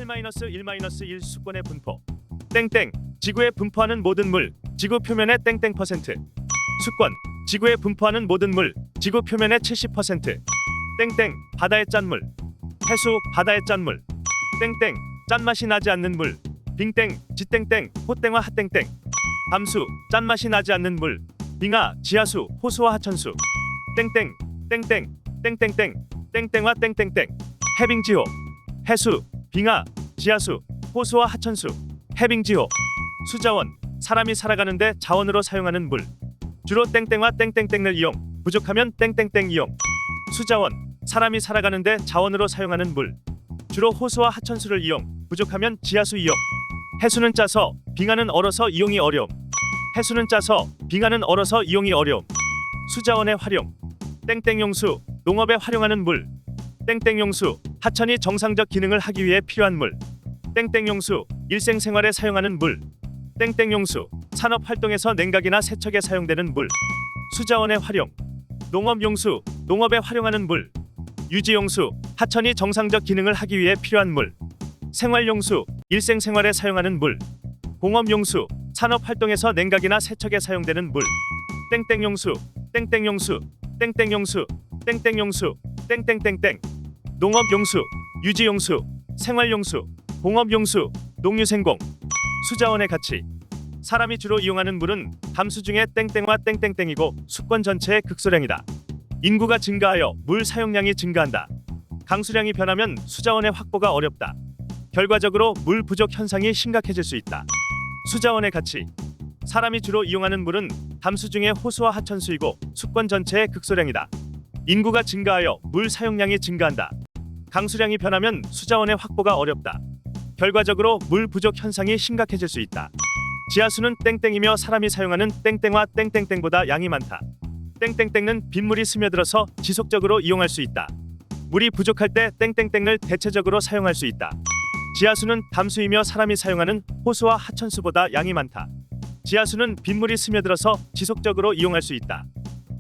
7-1-1 수권의 분포. 땡땡 지구에 분포하는 모든 물 지구 표면의 땡땡 퍼센트. 수권 지구에 분포하는 모든 물 지구 표면의 70%. 땡땡 바다의 짠물. 해수 바다의 짠물. 땡땡 짠맛이 나지 않는 물. 빙땡 지땡땡 호땡화 핫땡땡. 담수 짠맛이 나지 않는 물. 빙하 지하수 호수와 하천수. 땡땡 땡땡 땡땡땡 땡땡화 땡땡땡. 해빙지호 해수 빙하 지하수 호수와 하천수. 해빙지호. 수자원 사람이 살아가는데 자원으로 사용하는 물. 주로 땡땡화 땡땡땡을 이용 부족하면 땡땡땡 이용. 수자원 사람이 살아가는데 자원으로 사용하는 물. 주로 호수와 하천수를 이용 부족하면 지하수 이용. 해수는 짜서 빙하는 얼어서 이용이 어려움. 해수는 짜서 빙하는 얼어서 이용이 어려움. 수자원의 활용. 땡땡용수 농업에 활용하는 물. 땡땡용수 하천이 정상적 기능을 하기 위해 필요한 물. 땡땡용수 일생생활에 사용하는 물. 땡땡용수 산업활동에서 냉각이나 세척에 사용되는 물. 수자원의 활용. 농업용수 농업에 활용하는 물. 유지용수 하천이 정상적 기능을 하기 위해 필요한 물. 생활용수 일생생활에 사용하는 물. 공업용수 산업활동에서 냉각이나 세척에 사용되는 물. 땡땡용수 땡땡용수 땡땡용수 땡땡용수 땡땡땡땡. 농업용수 유지용수 생활용수 공업용수 농유생공. 수자원의 가치. 사람이 주로 이용하는 물은 담수 중에 땡땡과 땡땡땡이고 수권 전체의 극소량이다. 인구가 증가하여 물 사용량이 증가한다. 강수량이 변하면 수자원의 확보가 어렵다. 결과적으로 물 부족 현상이 심각해질 수 있다. 수자원의 가치. 사람이 주로 이용하는 물은 담수 중에 호수와 하천수이고 수권 전체의 극소량이다. 인구가 증가하여 물 사용량이 증가한다. 강수량이 변하면 수자원의 확보가 어렵다. 결과적으로 물 부족 현상이 심각해질 수 있다. 지하수는 땡땡이며 사람이 사용하는 땡땡과 땡땡땡보다 양이 많다. 땡땡땡은 빗물이 스며들어서 지속적으로 이용할 수 있다. 물이 부족할 때 땡땡땡을 대체적으로 사용할 수 있다. 지하수는 담수이며 사람이 사용하는 호수와 하천수보다 양이 많다. 지하수는 빗물이 스며들어서 지속적으로 이용할 수 있다.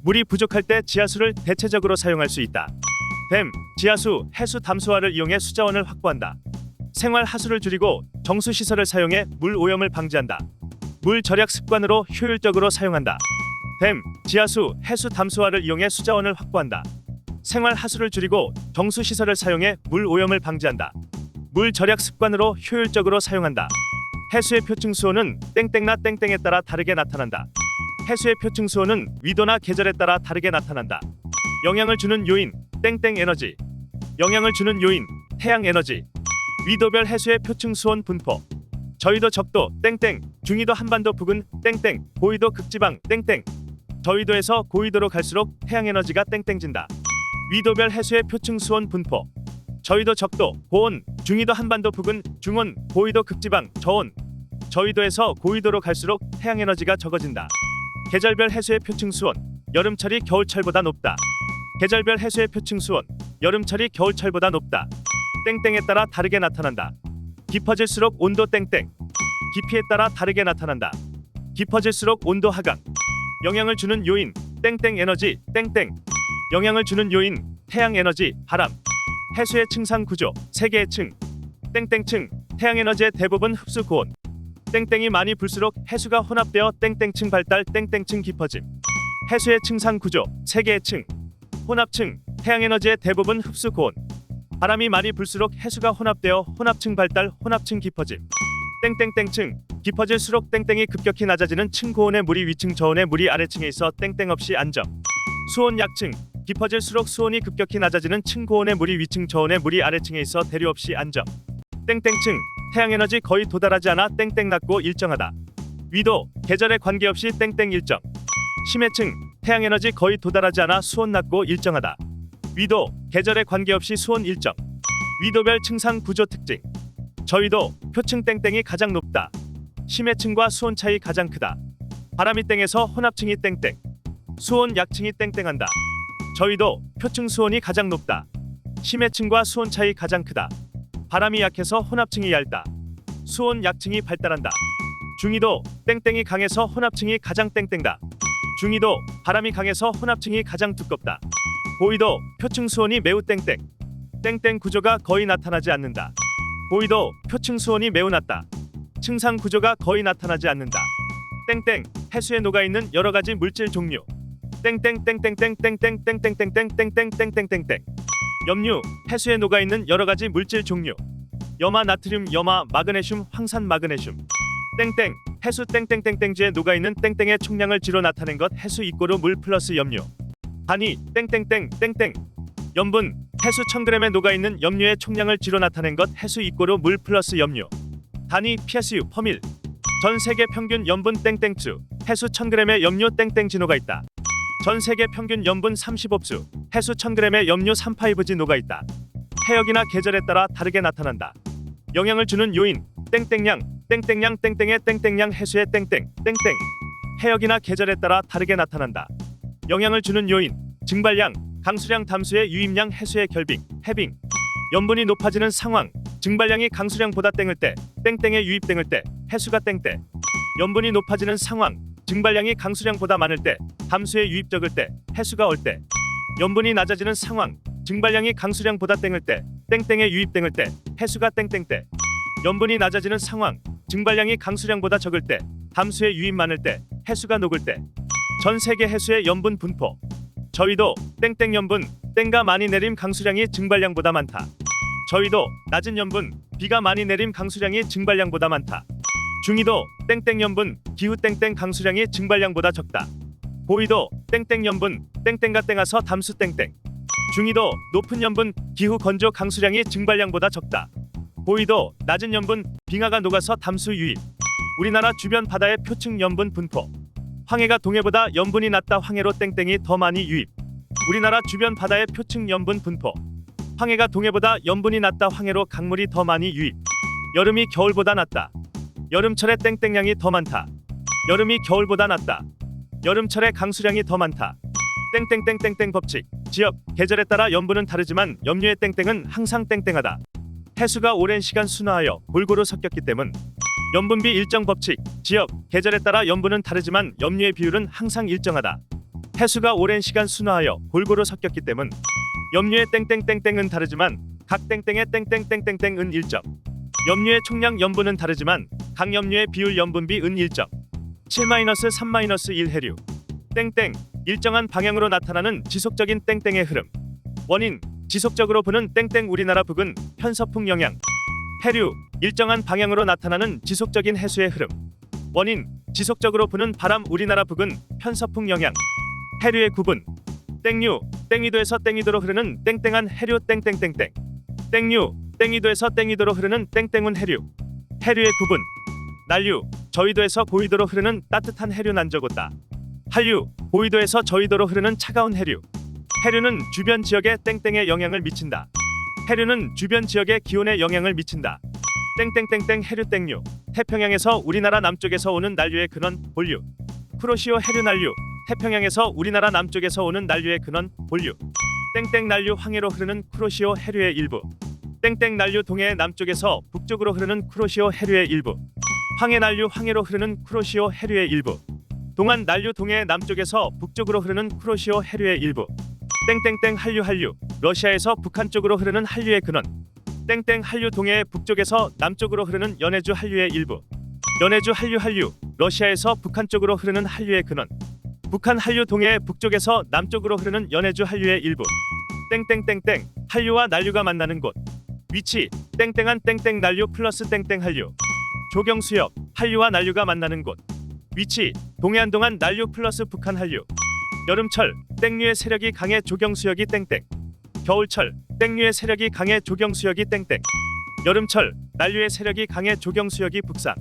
물이 부족할 때 지하수를 대체적으로 사용할 수 있다. 댐, 지하수, 해수 담수화를 이용해 수자원을 확보한다. 생활 하수를 줄이고 정수 시설을 사용해 물 오염을 방지한다. 물 절약 습관으로 효율적으로 사용한다. 댐, 지하수, 해수 담수화를 이용해 수자원을 확보한다. 생활 하수를 줄이고 정수 시설을 사용해 물 오염을 방지한다. 물 절약 습관으로 효율적으로 사용한다. 해수의 표층 수온은 땡땡나 땡땡에 따라 다르게 나타난다. 해수의 표층 수온은 위도나 계절에 따라 다르게 나타난다. 영향을 주는 요인 땡땡 에너지. 영향을 주는 요인 태양 에너지. 위도별 해수의 표층 수온 분포. 저위도 적도 땡땡, 중위도 한반도 부근 땡땡, 고위도 극지방 땡땡. 저위도에서 고위도로 갈수록 태양 에너지가 땡땡진다. 위도별 해수의 표층 수온 분포. 저위도 적도 고온, 중위도 한반도 부근 중온, 고위도 극지방 저온. 저위도에서 고위도로 갈수록 태양 에너지가 적어진다. 계절별 해수의 표층 수온. 여름철이 겨울철보다 높다. 계절별 해수의 표층 수온. 여름철이 겨울철보다 높다. 땡땡에 따라 다르게 나타난다. 깊어질수록 온도 땡땡. 깊이에 따라 다르게 나타난다. 깊어질수록 온도 하강. 영향을 주는 요인 땡땡 에너지 땡땡. 영향을 주는 요인 태양 에너지 바람. 해수의 층상 구조 3개의 층. 땡땡층 태양 에너지의 대부분 흡수 고온. 땡땡이 많이 불수록 해수가 혼합되어 땡땡층 발달 땡땡층 깊어짐. 해수의 층상 구조 3개의 층. 혼합층 태양 에너지의 대부분 흡수 고온. 바람이 많이 불수록 해수가 혼합되어 혼합층 발달 혼합층 깊어짐. 땡땡땡층 깊어질수록 땡땡이 급격히 낮아지는 층 고온의 물이 위층 저온의 물이 아래층에 있어 땡땡 없이 안정. 수온 약층 깊어질수록 수온이 급격히 낮아지는 층 고온의 물이 위층 저온의 물이 아래층에 있어 대류 없이 안정. 땡땡층 태양 에너지 거의 도달하지 않아 땡땡 낮고 일정하다. 위도 계절에 관계없이 땡땡 일정. 심해층 태양 에너지 거의 도달하지 않아 수온 낮고 일정하다. 위도 계절에 관계없이 수온 일정. 위도별 층상 구조 특징. 저위도 표층 땡땡이 가장 높다. 심해층과 수온 차이 가장 크다. 바람이 땡에서 혼합층이 땡땡. 수온 약층이 땡땡한다. 저위도 표층 수온이 가장 높다. 심해층과 수온 차이 가장 크다. 바람이 약해서 혼합층이 얇다. 수온 약층이 발달한다. 중위도 땡땡이 강해서 혼합층이 가장 땡땡다. 중위도 바람이 강해서 혼합층이 가장 두껍다. 고위도 표층 수온이 매우 땡땡. 땡땡 구조가 거의 나타나지 않는다. 보이도 표층 수온이 매우 낮다. 층상 구조가 거의 나타나지 않는다. 땡땡 해수에 녹아있는 여러 가지 물질 종류. 땡땡땡땡땡땡땡땡땡땡땡땡땡땡땡땡땡 염류 해수에 녹아있는 여러 가지 물질 종류. 염화 나트륨, 염화 마그네슘, 황산 마그네슘. 땡땡 해수 땡땡땡땡지에 녹아있는 땡땡의 총량을 지로 나타낸 것 해수 이꼬르 물 플러스 염류. 단위 땡땡땡땡땡 염분 해수 1000g에 녹아있는 염류의 총량을 지로 나타낸 것 해수 이꼬르 물 플러스 염류. 단위 PSU 퍼밀. 전 세계 평균 염분 땡땡주 해수 1000g의 염류 땡땡지 녹아있다. 전 세계 평균 염분 35주 해수 1000g의 염류 35지 녹아있다. 해역이나 계절에 따라 다르게 나타난다. 영향을 주는 요인 땡땡량 땡땡량 땡땡의 땡땡량 해수의 땡땡 땡땡 해역이나 계절에 따라 다르게 나타난다. 영향을 주는 요인 증발량 강수량 담수의 유입량 해수의 결빙 해빙 염분이 높아지는 상황 증발량이 강수량보다 땡을 때 땡땡의 유입 땡을 때 해수가 땡때 염분이 높아지는 상황 증발량이 강수량보다 많을 때 담수의 유입 적을 때 해수가 얼때 염분이 낮아지는 상황 증발량이 강수량보다 땡을 때 땡땡의 유입 땡을 때 해수가 땡땡 때 염분이 낮아지는 상황 증발량이 강수량보다 적을 때 담수의 유입 많을 때 해수가 녹을 때 전 세계 해수의 염분 분포 저위도 땡땡 염분 땡가 많이 내림 강수량이 증발량보다 많다. 저위도 낮은 염분 비가 많이 내림 강수량이 증발량보다 많다. 중위도 땡땡 염분 기후 땡땡 강수량이 증발량보다 적다. 고위도 땡땡 염분 땡땡가 땡아서 담수 땡땡 중위도 높은 염분 기후 건조 강수량이 증발량보다 적다. 고위도 낮은 염분 빙하가 녹아서 담수 유입. 우리나라 주변 바다의 표층 염분 분포 황해가 동해보다 염분이 낮다. 황해로 땡땡이 더 많이 유입. 우리나라 주변 바다의 표층 염분 분포 황해가 동해보다 염분이 낮다. 황해로 강물이 더 많이 유입. 여름이 겨울보다 낮다. 여름철에 땡땡량이 더 많다. 여름이 겨울보다 낮다. 여름철에 강수량이 더 많다. 땡땡땡땡땡 법칙 지역 계절에 따라 염분은 다르지만 염류의 땡땡은 항상 땡땡하다. 해수가 오랜 시간 순화하여 골고루 섞였기 때문. 염분비 일정 법칙 지역 계절에 따라 염분은 다르지만 염류의 비율은 항상 일정하다. 해수가 오랜 시간 순화하여 골고루 섞였기 때문. 염류의 땡땡땡땡은 다르지만 각 땡땡의 땡땡땡땡땡은 일정. 염류의 총량 염분은 다르지만 각 염류의 비율 염분비 은 일정. 7-3-1 해류 땡땡 일정한 방향으로 나타나는 지속적인 땡땡의 흐름. 원인 지속적으로 부는 땡땡 우리나라 북은 편서풍 영향. 해류 일정한 방향으로 나타나는 지속적인 해수의 흐름. 원인 지속적으로 부는 바람 우리나라 북은 편서풍 영향. 해류의 구분 땡류 땡위도에서 땡위도로 흐르는 땡땡한 해류 땡땡땡땡. 땡류 땡위도에서 땡위도로 흐르는 땡땡운 해류. 해류의 구분 난류 저위도에서 고위도로 흐르는 따뜻한 해류 난저곶다. 한류 고위도에서 저위도로 흐르는 차가운 해류. 해류는 주변 지역에 땡땡의 영향을 미친다. 해류는 주변 지역의 기온에 영향을 미친다. 땡땡땡땡 해류 땡류 태평양에서 우리나라 남쪽에서 오는 난류의 근원 본류. 쿠로시오 해류 난류 태평양에서 우리나라 남쪽에서 오는 난류의 근원 본류. 땡땡 난류 황해로 흐르는 쿠로시오 해류의 일부. 땡땡 난류 동해 남쪽에서 북쪽으로 흐르는 쿠로시오 해류의 일부. 황해 난류 황해로 흐르는 쿠로시오 해류의 일부. 동안 난류 동해 남쪽에서 북쪽으로 흐르는 쿠로시오 해류의 일부. 땡땡땡 한류 러시아에서 북한 쪽으로 흐르는 한류의 근원. 땡땡 한류 동해 북쪽에서 남쪽으로 흐르는 연해주 한류의 일부. 연해주 한류 러시아에서 북한 쪽으로 흐르는 한류의 근원. 북한 한류 동해 북쪽에서 남쪽으로 흐르는 연해주 한류의 일부. 땡땡땡땡 한류와 난류가 만나는 곳. 위치 땡땡한 땡땡 난류 플러스 땡땡 한류. 조경수역 한류와 난류가 만나는 곳. 위치 동해안동안 난류 플러스 북한 한류. 여름철 땡류의 세력이 강해 조경수역이 땡땡. 겨울철 땡류의 세력이 강해 조경수역이 땡땡. 여름철 난류의 세력이 강해 조경수역이 북상.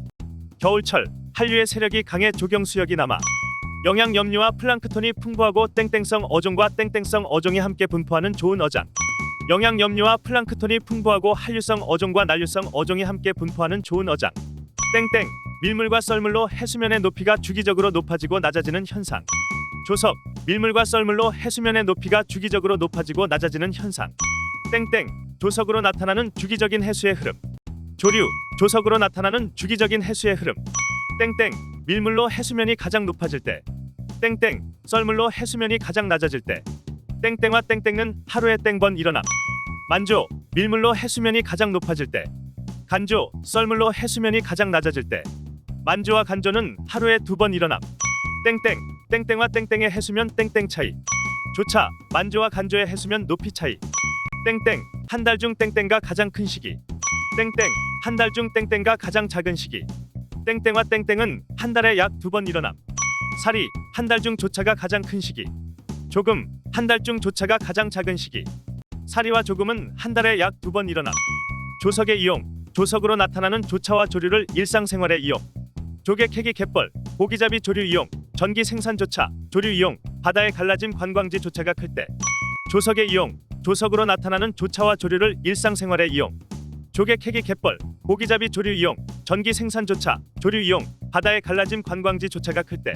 겨울철 한류의 세력이 강해 조경수역이 남하. 영양 염류와 플랑크톤이 풍부하고 땡땡성 어종과 땡땡성 어종이 함께 분포하는 좋은 어장. 영양 염류와 플랑크톤이 풍부하고 한류성 어종과 난류성 어종이 함께 분포하는 좋은 어장. 땡땡 밀물과 썰물로 해수면의 높이가 주기적으로 높아지고 낮아지는 현상. 조석 밀물과 썰물로 해수면의 높이가 주기적으로 높아지고 낮아지는 현상. 땡땡 조석으로 나타나는 주기적인 해수의 흐름. 조류 조석으로 나타나는 주기적인 해수의 흐름. 땡땡 밀물로 해수면이 가장 높아질 때. 땡땡 썰물로 해수면이 가장 낮아질 때. 땡땡과 땡땡은 하루에 땡번 일어남. 만조 밀물로 해수면이 가장 높아질 때. 간조, 썰물로 해수면이 가장 낮아질 때. 만조와 간조는 하루에 2번 일어남. 땡땡, 땡땡과 땡땡의 해수면 땡땡 차이. 조차, 만조와 간조의 해수면 높이 차이. 땡땡, 한 달 중 땡땡가 가장 큰 시기. 땡땡, 한 달 중 땡땡가 가장 작은 시기. 땡땡과 땡땡은 한 달에 약 2번 일어남. 사리, 한 달 중 조차가 가장 큰 시기. 조금, 한 달 중 조차가 가장 작은 시기. 사리와 조금은 한 달에 약 2번 일어남. 조석의 이용, 조석으로 나타나는 조차와 조류를 일상생활에 이용. 조개 캐기 갯벌, 고기잡이 조류 이용, 전기 생산 조차, 조류 이용, 바다에 갈라짐 관광지 조차가 클 때. 조석의 이용, 조석으로 나타나는 조차와 조류를 일상생활에 이용. 조개 캐기 갯벌, 고기잡이 조류 이용, 전기 생산 조차, 조류 이용, 바다에 갈라짐 관광지 조차가 클 때.